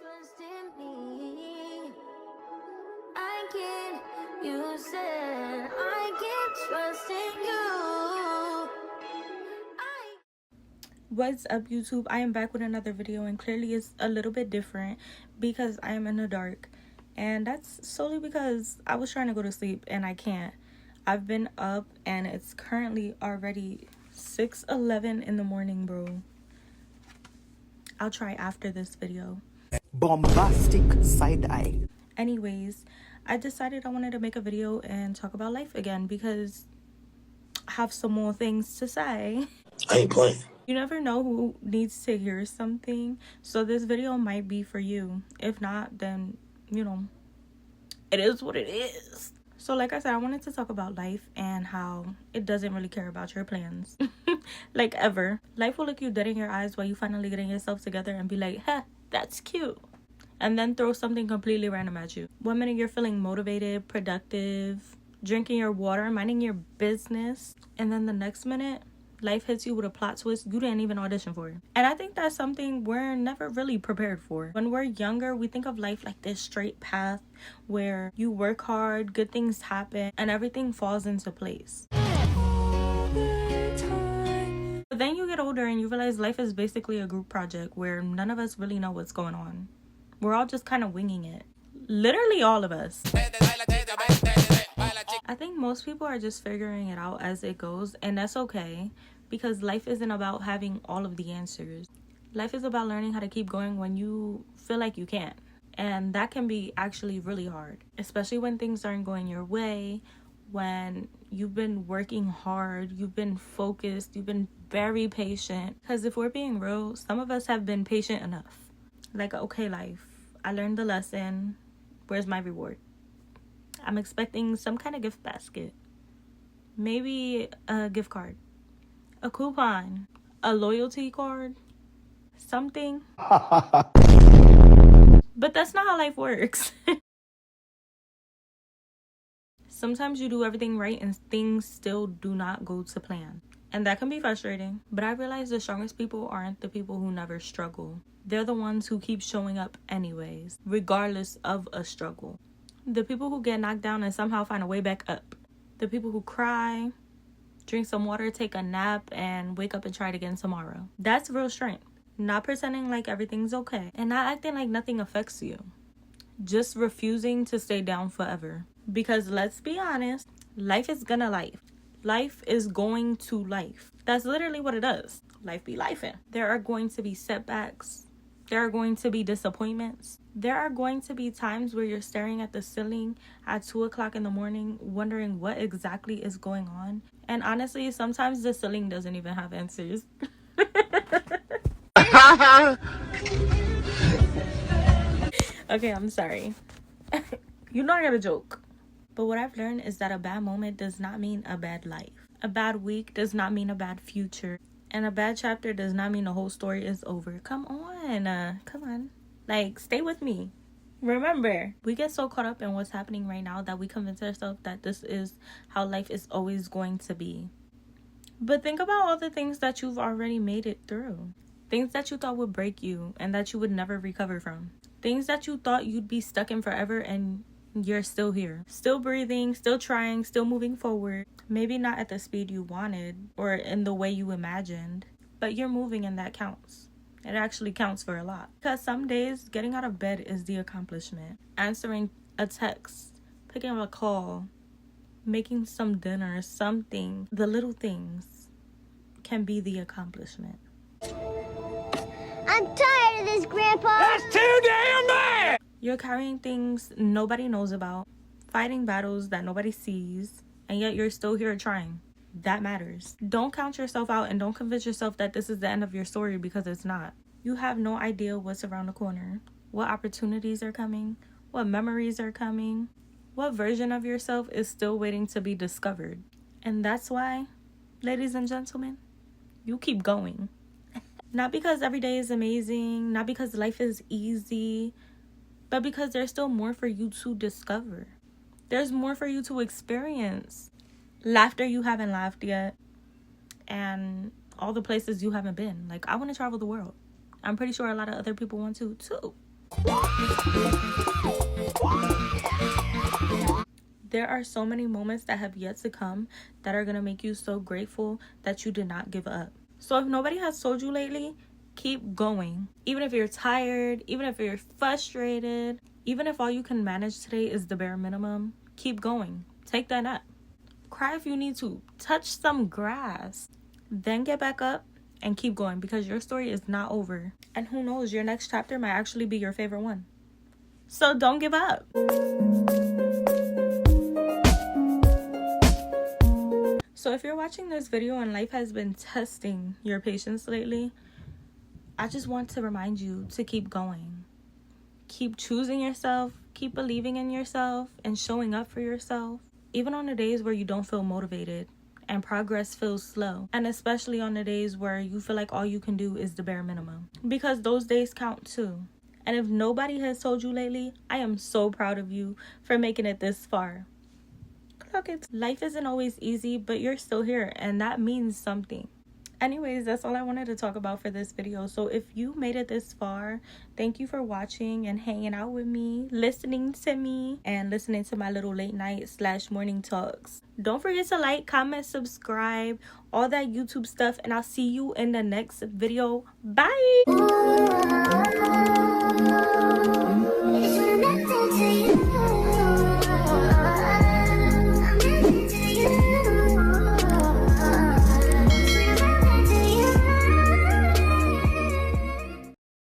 trust in me. I can, you said I can trust in you. What's up, YouTube? I am back with another video, and clearly it's a little bit different because I am in the dark, and that's solely because I was trying to go to sleep and I can't. I've been up and it's currently already 6:11 in the morning, bro. I'll try after this video. Bombastic side eye. Anyways, I decided I wanted to make a video and talk about life again because I have some more things to say. I ain't playing. You never know who needs to hear something, so this video might be for you. If not, then, you know, it is what it is. So like I said, I wanted to talk about life and how it doesn't really care about your plans. Like, ever. Life will look you dead in your eyes while you finally getting yourself together and be like, huh, that's cute. And then throw something completely random at you. 1 minute you're feeling motivated, productive, drinking your water, minding your business. And then the next minute, life hits you with a plot twist you didn't even audition for. And I think that's something we're never really prepared for. When we're younger, we think of life like this straight path where you work hard, good things happen, and everything falls into place. But then you get older and you realize life is basically a group project where none of us really know what's going on. We're all just kind of winging it. Literally all of us. I think most people are just figuring it out as it goes, and that's okay, because life isn't about having all of the answers. Life is about learning how to keep going when you feel like you can't. And that can be actually really hard, especially when things aren't going your way, when you've been working hard, you've been focused, you've been very patient. Because if we're being real, some of us have been patient enough. Like, okay, life, I learned the lesson. Where's my reward? I'm expecting some kind of gift basket. Maybe a gift card, a coupon, a loyalty card, something. But that's not how life works. Sometimes you do everything right and things still do not go to plan. And that can be frustrating. But I realize the strongest people aren't the people who never struggle. They're the ones who keep showing up anyways, regardless of a struggle. The people who get knocked down and somehow find a way back up. The people who cry, drink some water, take a nap, and wake up and try it again tomorrow. That's real strength. Not pretending like everything's okay. And not acting like nothing affects you. Just refusing to stay down forever. Because let's be honest, life is gonna life. Life is going to life. That's literally what it does. Life be lifing. There are going to be setbacks. There are going to be disappointments. There are going to be times where you're staring at the ceiling at 2 o'clock in the morning, wondering what exactly is going on. And honestly, sometimes the ceiling doesn't even have answers. Okay, I'm sorry. You know I got a joke. But what I've learned is that a bad moment does not mean a bad life. A bad week does not mean a bad future. And a bad chapter does not mean the whole story is over. Come on. Like, stay with me. Remember, we get so caught up in what's happening right now that we convince ourselves that this is how life is always going to be. But think about all the things that you've already made it through. Things that you thought would break you and that you would never recover from. Things that you thought you'd be stuck in forever, and you're still here. Still breathing, still trying, still moving forward. Maybe not at the speed you wanted or in the way you imagined, but you're moving, and that counts. It actually counts for a lot. Because some days, getting out of bed is the accomplishment. Answering a text, picking up a call, making some dinner, something. The little things can be the accomplishment. I'm tired of this, Grandpa. That's too damn bad! You're carrying things nobody knows about, fighting battles that nobody sees, and yet you're still here trying. That matters. Don't count yourself out and don't convince yourself that this is the end of your story, because it's not. You have no idea what's around the corner, what opportunities are coming, what memories are coming, what version of yourself is still waiting to be discovered. And that's why, ladies and gentlemen, you keep going. Not because every day is amazing, not because life is easy, but because there's still more for you to discover. There's more for you to experience. Laughter you haven't laughed yet, and all the places you haven't been. Like, I want to travel the world. I'm pretty sure a lot of other people want to too. There are so many moments that have yet to come that are going to make you so grateful that you did not give up. So if nobody has told you lately, keep going. Even if you're tired, even if you're frustrated, even if all you can manage today is the bare minimum, keep going. Take that nap. Cry if you need to. Touch some grass. Then get back up and keep going, because your story is not over. And who knows, your next chapter might actually be your favorite one. So don't give up. So if you're watching this video and life has been testing your patience lately, I just want to remind you to keep going. Keep choosing yourself, keep believing in yourself, and showing up for yourself. Even on the days where you don't feel motivated and progress feels slow. And especially on the days where you feel like all you can do is the bare minimum. Because those days count too. And if nobody has told you lately, I am so proud of you for making it this far. Look, life isn't always easy, but you're still here, and that means something. Anyways, that's all I wanted to talk about for this video. So if you made it this far, thank you for watching and hanging out with me, listening to me, and listening to my little late night / morning talks. Don't forget to like, comment, subscribe, all that YouTube stuff, and I'll see you in the next video. Bye!